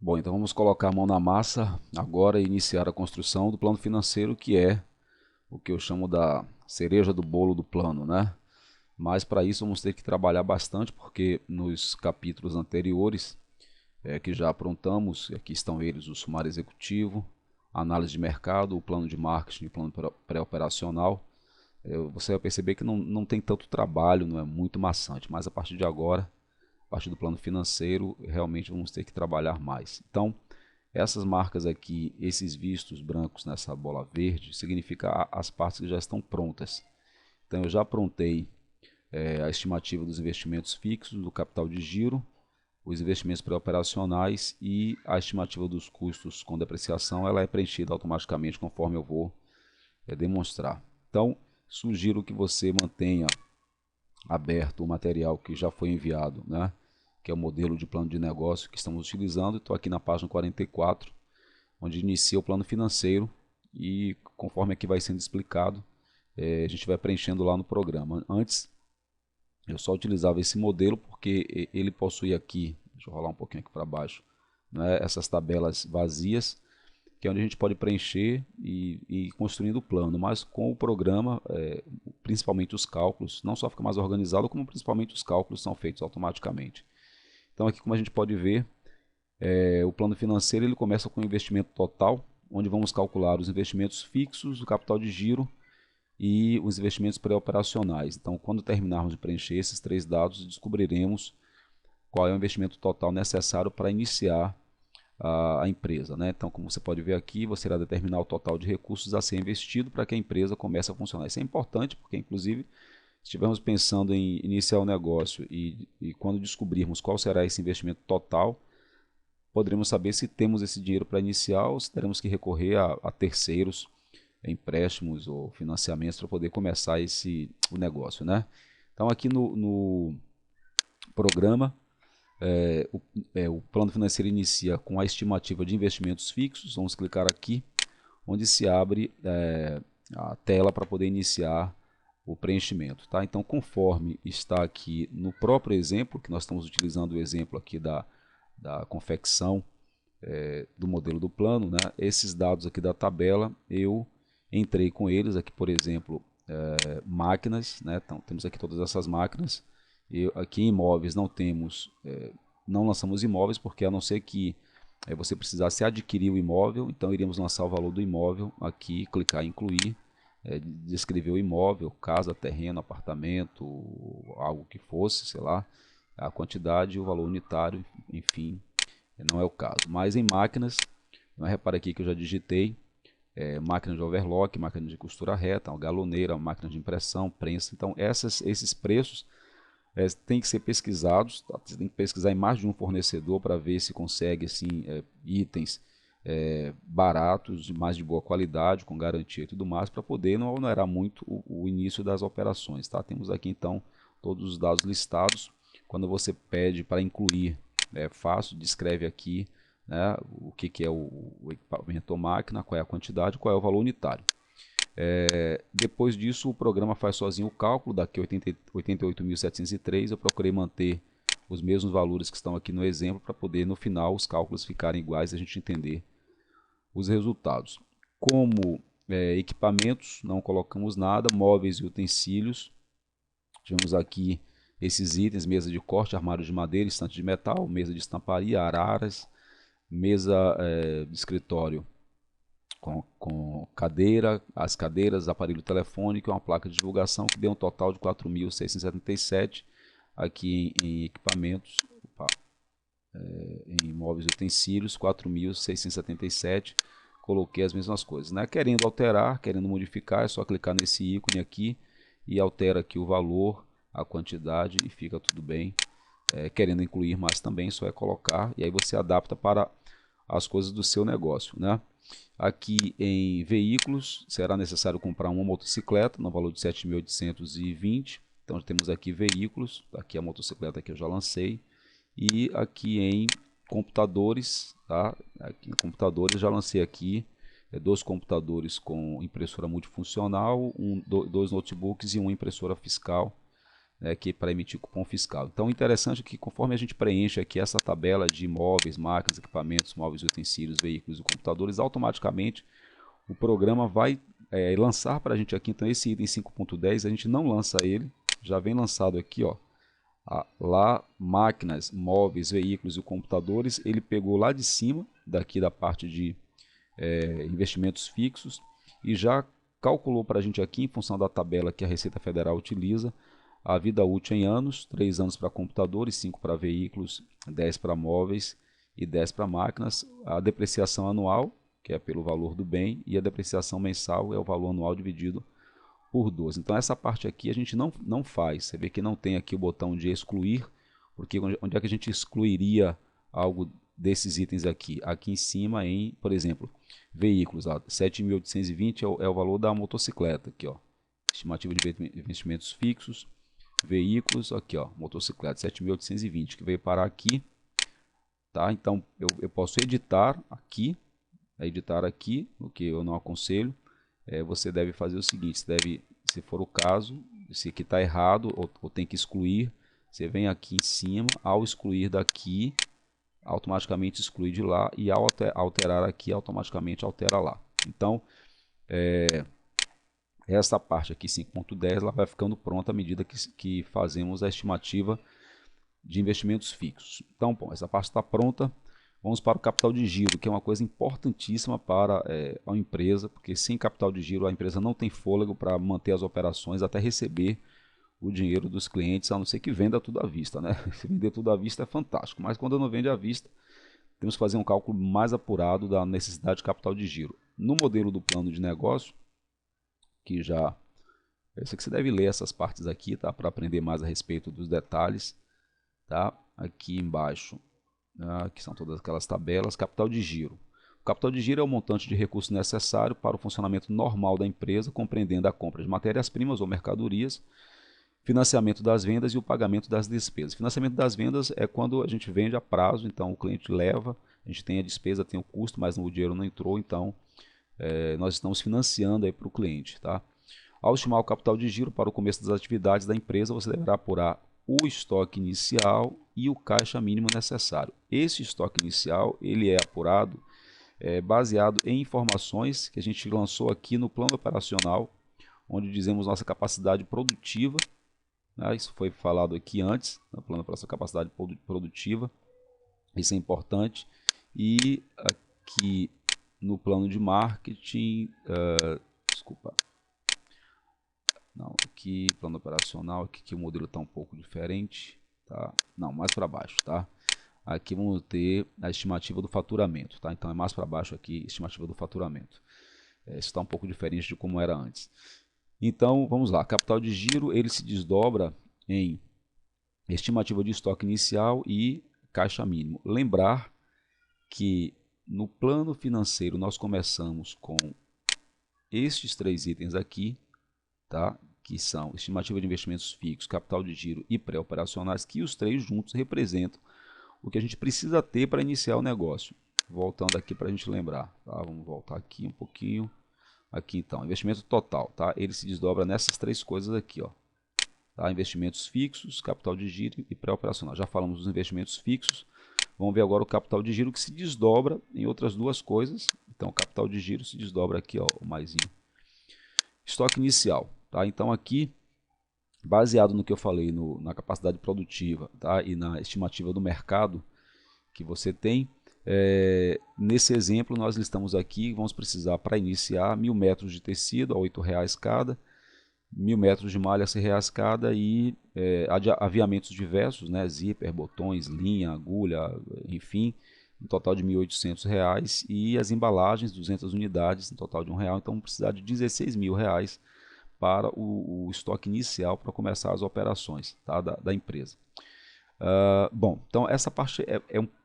Bom, então vamos colocar a mão na massa agora e iniciar a construção do plano financeiro, que é o que eu chamo da cereja do bolo do plano, né? Mas para isso vamos ter que trabalhar bastante, porque nos capítulos anteriores que já aprontamos, aqui estão eles, o sumário executivo, a análise de mercado, o plano de marketing e o plano pré-operacional. Você vai perceber que não tem tanto trabalho, não é muito maçante, mas a partir de agora, a partir do plano financeiro, realmente vamos ter que trabalhar mais. Então, essas marcas aqui, esses vistos brancos nessa bola verde, significa as partes que já estão prontas. Então, eu já aprontei a estimativa dos investimentos fixos, do capital de giro, os investimentos pré-operacionais e a estimativa dos custos com depreciação, ela é preenchida automaticamente conforme eu vou demonstrar. Então, sugiro que você mantenha aberto o material que já foi enviado, né? Que é o modelo de plano de negócio que estamos utilizando. Estou aqui na página 44, onde inicia o plano financeiro e conforme aqui vai sendo explicado, a gente vai preenchendo lá no programa. Antes, eu só utilizava esse modelo porque ele possui aqui, deixa eu rolar um pouquinho aqui para baixo, né, essas tabelas vazias, que é onde a gente pode preencher e ir construindo o plano, mas com o programa, principalmente os cálculos, não só fica mais organizado, como principalmente os cálculos são feitos automaticamente. Então aqui, como a gente pode ver, o plano financeiro ele começa com o investimento total, onde vamos calcular os investimentos fixos, o capital de giro e os investimentos pré-operacionais. Então, quando terminarmos de preencher esses três dados, descobriremos qual é o investimento total necessário para iniciar a empresa, né? Então, como você pode ver aqui, você irá determinar o total de recursos a ser investido para que a empresa comece a funcionar. Isso é importante porque, inclusive, se estivermos pensando em iniciar o negócio e quando descobrirmos qual será esse investimento total, poderemos saber se temos esse dinheiro para iniciar ou se teremos que recorrer a terceiros, empréstimos ou financiamentos para poder começar o negócio, né? Então aqui no programa, o plano financeiro inicia com a estimativa de investimentos fixos. Vamos clicar aqui, onde se abre a tela para poder iniciar o preenchimento, tá? Então, conforme está aqui no próprio exemplo, que nós estamos utilizando o exemplo aqui da confecção do modelo do plano, né? Esses dados aqui da tabela, eu entrei com eles aqui, por exemplo, máquinas, né? Então, temos aqui todas essas máquinas. Aqui em imóveis não temos, não lançamos imóveis, porque a não ser que você precisasse adquirir o imóvel, então iríamos lançar o valor do imóvel aqui, clicar em incluir, descrever o imóvel, casa, terreno, apartamento, algo que fosse, sei lá, a quantidade, o valor unitário, enfim, não é o caso. Mas em máquinas, repara aqui que eu já digitei máquina de overlock, máquina de costura reta, uma galoneira, máquina de impressão, prensa. Então esses preços têm que ser pesquisados, tá? Você tem que pesquisar em mais de um fornecedor para ver se consegue assim, itens baratos, mais de boa qualidade, com garantia e tudo mais, para poder não onerar muito o início das operações. Tá? Temos aqui então todos os dados listados. Quando você pede para incluir, é fácil, descreve aqui, né, o que é o equipamento ou máquina, qual é a quantidade, qual é o valor unitário. Depois disso, o programa faz sozinho o cálculo, daqui 88.703, eu procurei manter os mesmos valores que estão aqui no exemplo, para poder no final os cálculos ficarem iguais e a gente entender os resultados. Como equipamentos, não colocamos nada, móveis e utensílios, tivemos aqui esses itens: mesa de corte, armário de madeira, estante de metal, mesa de estamparia, araras, mesa de escritório com cadeira, as cadeiras, aparelho telefônico e uma placa de divulgação, que deu um total de 4.677 aqui em equipamentos, em móveis e utensílios, 4.677. Coloquei as mesmas coisas, né? Querendo alterar, querendo modificar, é só clicar nesse ícone aqui e altera aqui o valor, a quantidade e fica tudo bem. Querendo incluir mais também, só é colocar e aí você adapta para as coisas do seu negócio, né? Aqui em veículos, será necessário comprar uma motocicleta no valor de 7.820. Então temos aqui veículos, aqui a motocicleta que eu já lancei. E aqui em computadores, tá? Aqui em computadores já lancei aqui dois computadores com impressora multifuncional, dois notebooks e uma impressora fiscal. né, que para emitir cupom fiscal. Então, o interessante é que conforme a gente preenche aqui essa tabela de imóveis, máquinas, equipamentos, móveis e utensílios, veículos e computadores, automaticamente o programa vai lançar para a gente aqui. Então, esse item 5.10, a gente não lança ele, já vem lançado aqui, ó, lá máquinas, móveis, veículos e computadores. Ele pegou lá de cima, daqui da parte de investimentos fixos, e já calculou para a gente aqui, em função da tabela que a Receita Federal utiliza, a vida útil em anos: 3 anos para computadores, 5 para veículos, 10 para móveis e 10 para máquinas. A depreciação anual, que é pelo valor do bem, e a depreciação mensal é o valor anual dividido por 12. Então essa parte aqui a gente não faz. Você vê que não tem aqui o botão de excluir, porque onde é que a gente excluiria algo desses itens aqui? Aqui em cima, em, por exemplo, veículos, 7.820 é o valor da motocicleta, aqui, ó, estimativa de investimentos fixos, veículos, aqui, ó, motocicleta, 7.820, que veio parar aqui, tá? Então eu posso editar aqui, o que eu não aconselho. Você deve fazer o seguinte: você deve, se for o caso, se aqui está errado ou tem que excluir, você vem aqui em cima, ao excluir daqui, automaticamente exclui de lá, e ao alterar aqui, automaticamente altera lá. Então, essa parte aqui, 5.10, ela vai ficando pronta à medida que fazemos a estimativa de investimentos fixos. Então, bom, essa parte está pronta. Vamos para o capital de giro, que é uma coisa importantíssima para a empresa, porque sem capital de giro a empresa não tem fôlego para manter as operações até receber o dinheiro dos clientes, a não ser que venda tudo à vista, né? Se vender tudo à vista é fantástico, mas quando não vende à vista, temos que fazer um cálculo mais apurado da necessidade de capital de giro. No modelo do plano de negócio, que já... Eu sei que você deve ler essas partes aqui, tá? Para aprender mais a respeito dos detalhes, tá? Aqui embaixo, que são todas aquelas tabelas. Capital de giro. O capital de giro é o montante de recursos necessário para o funcionamento normal da empresa, compreendendo a compra de matérias-primas ou mercadorias, financiamento das vendas e o pagamento das despesas. Financiamento das vendas é quando a gente vende a prazo, então o cliente leva, a gente tem a despesa, tem o custo, mas o dinheiro não entrou, então nós estamos financiando aí para o cliente, tá? Ao estimar o capital de giro para o começo das atividades da empresa, você deverá apurar o estoque inicial e o caixa mínimo necessário. Esse estoque inicial ele é apurado baseado em informações que a gente lançou aqui no plano operacional, onde dizemos nossa capacidade produtiva, né? Isso foi falado aqui antes, no plano operacional, capacidade produtiva, isso é importante. E aqui no plano de marketing, desculpa, não, aqui plano operacional, aqui que o modelo está um pouco diferente, tá? Não, mais para baixo, tá? Aqui vamos ter a estimativa do faturamento, tá? Então é mais para baixo aqui, estimativa do faturamento. Isso está um pouco diferente de como era antes. Então vamos lá, capital de giro ele se desdobra em estimativa de estoque inicial e caixa mínimo. Lembrar que no plano financeiro nós começamos com estes 3 itens aqui, tá? Que são estimativa de investimentos fixos, capital de giro e pré-operacionais, que os 3 juntos representam o que a gente precisa ter para iniciar o negócio. Voltando aqui para a gente lembrar, tá? Vamos voltar aqui um pouquinho. Aqui então, investimento total, tá? Ele se desdobra nessas 3 coisas aqui, ó. Tá? Investimentos fixos, capital de giro e pré-operacional. Já falamos dos investimentos fixos. Vamos ver agora o capital de giro, que se desdobra em outras 2 coisas. Então, o capital de giro se desdobra aqui, ó, o maisinho. Estoque inicial, tá? Então aqui, baseado no que eu falei na capacidade produtiva, tá? E na estimativa do mercado que você tem, nesse exemplo nós listamos aqui, vamos precisar para iniciar 1.000 metros de tecido a R$8 cada, 1.000 metros de malha a R$6 cada e aviamentos diversos, né? Zíper, botões, linha, agulha, enfim, um total de R$1.800 e as embalagens, 200 unidades, um total de R$1. Então, precisar de R$16.000 para o estoque inicial para começar as operações, tá? da empresa. Bom, então essa parte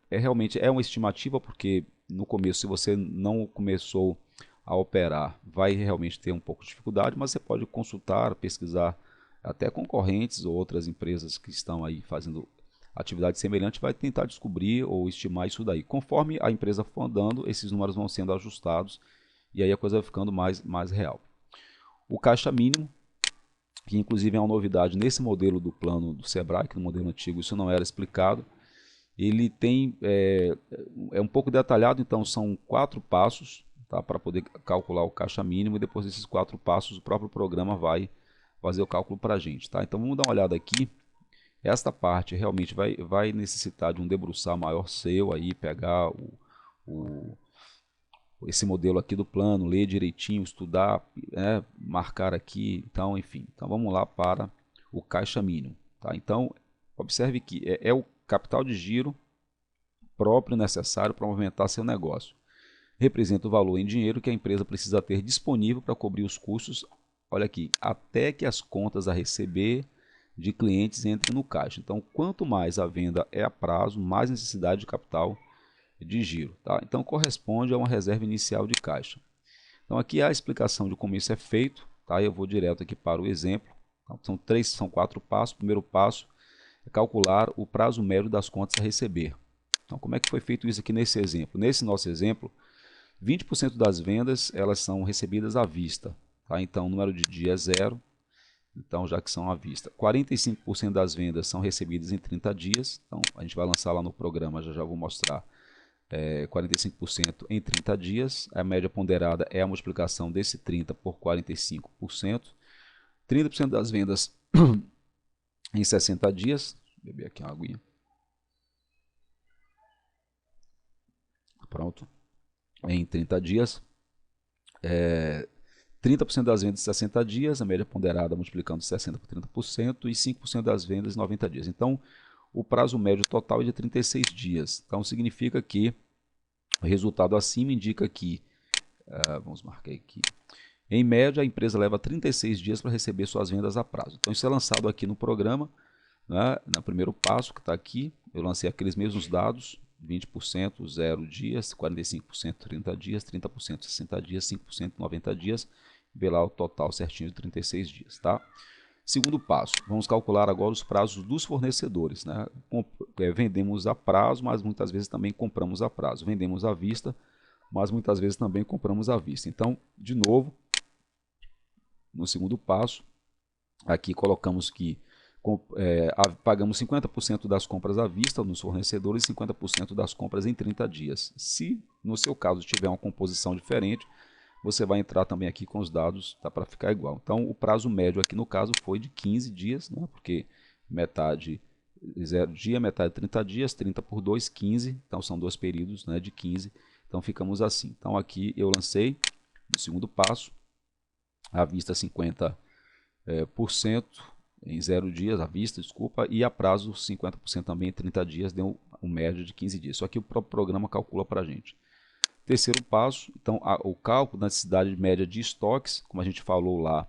realmente é uma estimativa, porque no começo, se você não começou a operar, vai realmente ter um pouco de dificuldade, mas você pode consultar, pesquisar até concorrentes ou outras empresas que estão aí fazendo atividade semelhante, vai tentar descobrir ou estimar isso daí. Conforme a empresa for andando, esses números vão sendo ajustados e aí a coisa vai ficando mais real. O caixa mínimo que inclusive é uma novidade nesse modelo do plano do Sebrae, que no modelo antigo isso não era explicado. Ele tem, é um pouco detalhado, então são 4 passos, tá, para poder calcular o caixa mínimo, e depois desses 4 passos o próprio programa vai fazer o cálculo para a gente. Tá? Então vamos dar uma olhada aqui. Esta parte realmente vai necessitar de um debruçar maior seu, aí pegar o, esse modelo aqui do plano, ler direitinho, estudar, marcar aqui, então enfim. Então vamos lá para o caixa mínimo. Tá? Então observe que é o capital de giro próprio necessário para movimentar seu negócio. Representa o valor em dinheiro que a empresa precisa ter disponível para cobrir os custos, olha aqui, até que as contas a receber de clientes entrem no caixa. Então, quanto mais a venda é a prazo, mais necessidade de capital de giro. Tá? Então, corresponde a uma reserva inicial de caixa. Então, aqui a explicação de como isso é feito. Tá? Eu vou direto aqui para o exemplo. Então, são 4 passos. O primeiro passo é calcular o prazo médio das contas a receber. Então, como é que foi feito isso aqui nesse exemplo? Nesse nosso exemplo, 20% das vendas elas são recebidas à vista. Tá? Então, o número de dia é 0. Então, já que são à vista. 45% das vendas são recebidas em 30 dias. Então, a gente vai lançar lá no programa, já vou mostrar. 45% em 30 dias. A média ponderada é a multiplicação desse 30 por 45%. 30% das vendas em 60 dias. Vou beber aqui uma aguinha. Pronto. Em 30 dias. 30% das vendas em 60 dias, a média ponderada multiplicando 60 por 30%, e 5% das vendas em 90 dias. Então, o prazo médio total é de 36 dias. Então, significa que o resultado acima indica que, vamos marcar aqui, em média, a empresa leva 36 dias para receber suas vendas a prazo. Então, isso é lançado aqui no programa, né, no primeiro passo que está aqui. Eu lancei aqueles mesmos dados, 20%, 0 dias, 45%, 30 dias, 30%, 60 dias, 5%, 90 dias, vê lá o total certinho de 36 dias. Tá? Segundo passo, vamos calcular agora os prazos dos fornecedores. Né? Vendemos a prazo, mas muitas vezes também compramos a prazo. Vendemos à vista, mas muitas vezes também compramos à vista. Então, de novo, no segundo passo, aqui colocamos que pagamos 50% das compras à vista nos fornecedores e 50% das compras em 30 dias. Se no seu caso tiver uma composição diferente, você vai entrar também aqui com os dados, tá, para ficar igual. Então, o prazo médio aqui no caso foi de 15 dias, né, porque metade 0 dia, metade 30 dias, 30 por 2, 15. Então, são 2 períodos, né, de 15. Então, ficamos assim. Então, aqui eu lancei no segundo passo, à vista 50%, em 0 dias, à vista, desculpa, e a prazo 50% também em 30 dias, deu um médio de 15 dias. Só que o próprio programa calcula para a gente. Terceiro passo, então, o cálculo da necessidade média de estoques, como a gente falou lá,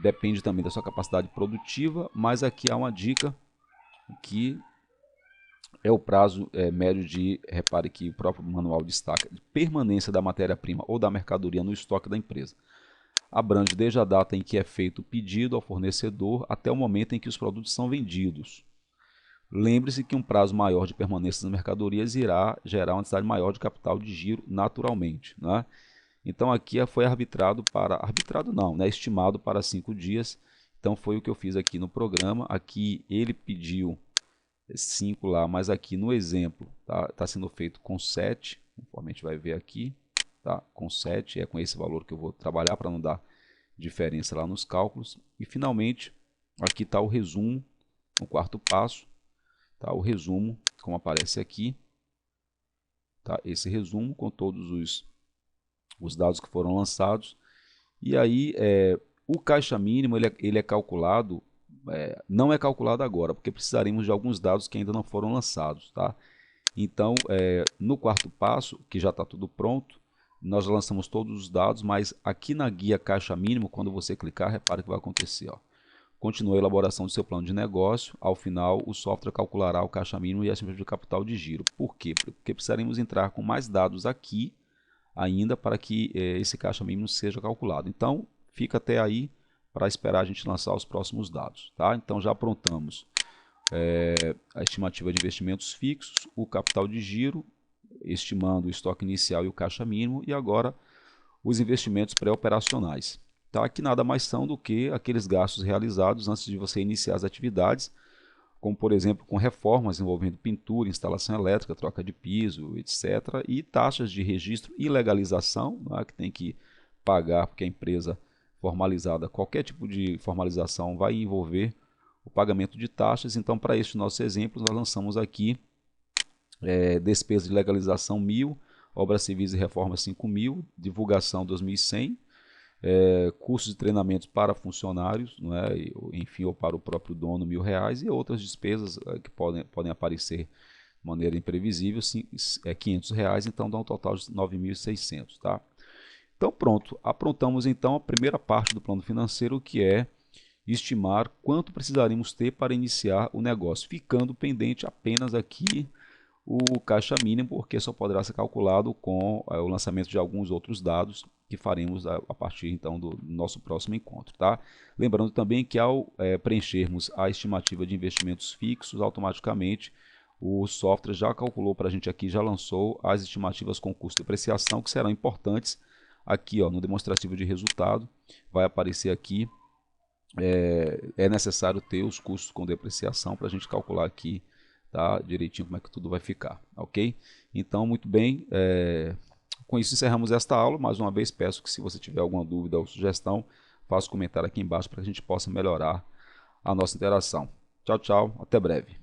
depende também da sua capacidade produtiva, mas aqui há uma dica que é o prazo médio de, repare que o próprio manual destaca, de permanência da matéria-prima ou da mercadoria no estoque da empresa. Abrange desde a data em que é feito o pedido ao fornecedor até o momento em que os produtos são vendidos. Lembre-se que um prazo maior de permanência das mercadorias irá gerar uma necessidade maior de capital de giro naturalmente. Né? Então aqui foi estimado para 5 dias. Então foi o que eu fiz aqui no programa. Aqui ele pediu 5 lá, mas aqui no exemplo tá sendo feito com 7, conforme a gente vai ver aqui. Tá? Com 7, é com esse valor que eu vou trabalhar para não dar diferença lá nos cálculos. E finalmente, aqui está o resumo, no quarto passo, tá? O resumo, como aparece aqui, tá? Esse resumo com todos os dados que foram lançados. E aí, o caixa mínimo ele é calculado, não é calculado agora, porque precisaremos de alguns dados que ainda não foram lançados. Tá? Então, no quarto passo, que já está tudo pronto, nós lançamos todos os dados, mas aqui na guia caixa mínimo, quando você clicar, repare o que vai acontecer. Ó. Continua a elaboração do seu plano de negócio. Ao final, o software calculará o caixa mínimo e a estimativa de capital de giro. Por quê? Porque precisaremos entrar com mais dados aqui ainda para que esse caixa mínimo seja calculado. Então, fica até aí para esperar a gente lançar os próximos dados. Tá? Então, já aprontamos a estimativa de investimentos fixos, o capital de giro, estimando o estoque inicial e o caixa mínimo, e agora os investimentos pré-operacionais. tá? Que nada mais são do que aqueles gastos realizados antes de você iniciar as atividades, como por exemplo com reformas envolvendo pintura, instalação elétrica, troca de piso, etc. E taxas de registro e legalização, né, que tem que pagar, porque a empresa formalizada, qualquer tipo de formalização vai envolver o pagamento de taxas. Então, para este nosso exemplo, nós lançamos aqui despesa de legalização 1.000, obras civis e reformas 5.000, divulgação 2.100, cursos de treinamentos para funcionários, não é? Enfim, ou para o próprio dono R$ 1.000, e outras despesas que podem aparecer de maneira imprevisível, R$ 500, então dá um total de 9.600, tá? Então pronto, aprontamos então a primeira parte do plano financeiro, que é estimar quanto precisaríamos ter para iniciar o negócio, ficando pendente apenas aqui o caixa mínimo, porque só poderá ser calculado com o lançamento de alguns outros dados que faremos a partir então do nosso próximo encontro, tá? Lembrando também que ao preenchermos a estimativa de investimentos fixos, automaticamente o software já calculou para a gente aqui, já lançou as estimativas com custo e depreciação, que serão importantes aqui, ó, no demonstrativo de resultado. Vai aparecer aqui, é necessário ter os custos com depreciação para a gente calcular aqui, tá, direitinho como é que tudo vai ficar, ok? Então, muito bem, com isso encerramos esta aula. Mais uma vez peço que, se você tiver alguma dúvida ou sugestão, faça um comentário aqui embaixo para que a gente possa melhorar a nossa interação. Tchau, tchau, até breve.